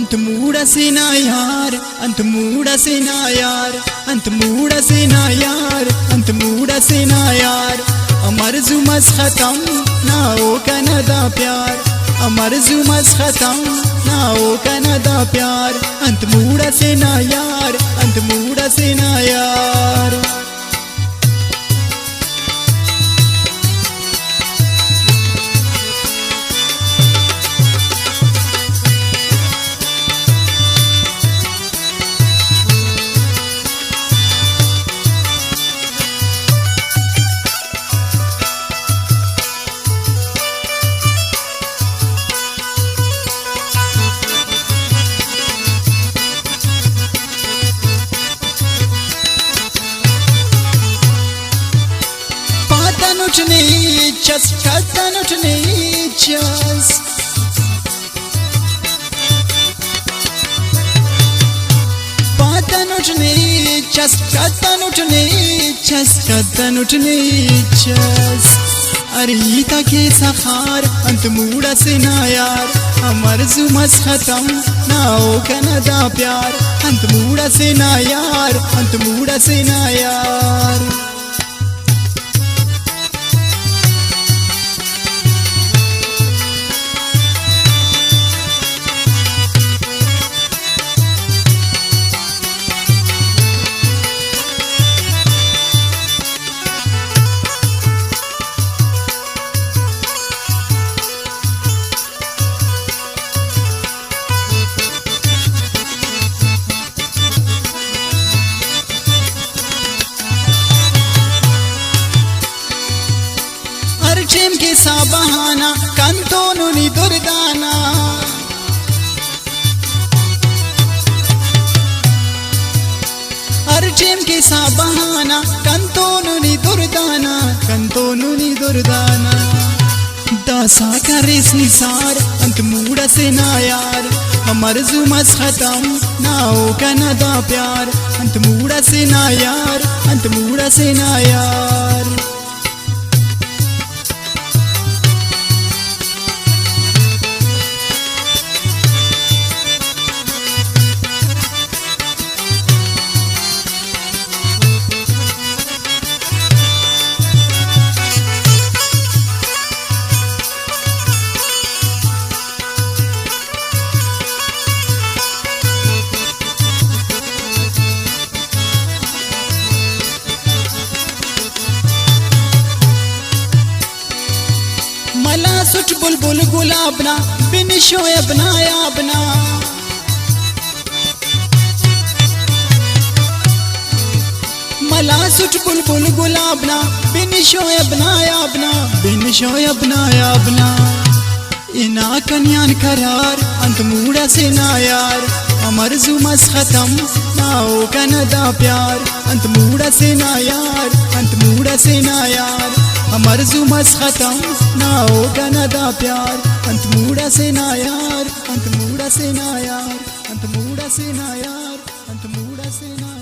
अंत मूड से ना यार, अंत मूड से ना यार, अंत मूड से ना यार, अंत मूड से ना यार। अमर जुमस खत्म ना हो कनदा प्यार, अमर जुमस खत्म ना हो कनदा प्यार। अंत मूड से ना यार, अंत मूड से ना यार। अरीता के सखार अंत मूड से ना यार, अमर जुमस खत्म ना हो कनदा प्यार। अंत मूड से ना यार, अंत मूड से ना यार। अर्चेम के सा बहाना कंतोनुनी दुर्दाना, अर्चेम के सा बहाना कंतोनुनी दुर्दाना, कंतोनुनी दुर्दाना। दासा करे निसार अंत मूड से ना यार, अमर जुमस खत्म ना हो कनदा प्यार। अंत मूड से ना यार, अंत मूड से ना यार। मला सुट बुलबुल गुलाबना बिन शोयब नायाबना, मला सुट बुलबुल गुलाबना बिन शोयब नायाबना, बिन शोयब नायाबना। इना कन्यान करार अंत मूड से ना यार, अमर जुमस खत्म ना हो कनदा प्यार। अंत मूड से ना यार, अंत मूड से ना यार। अमर जुमस खत्म ना हो कनदा प्यार। अंत मूड से ना यार, अंत मूड से ना यार, अंत मूड से ना यार, अंत मूड से ना।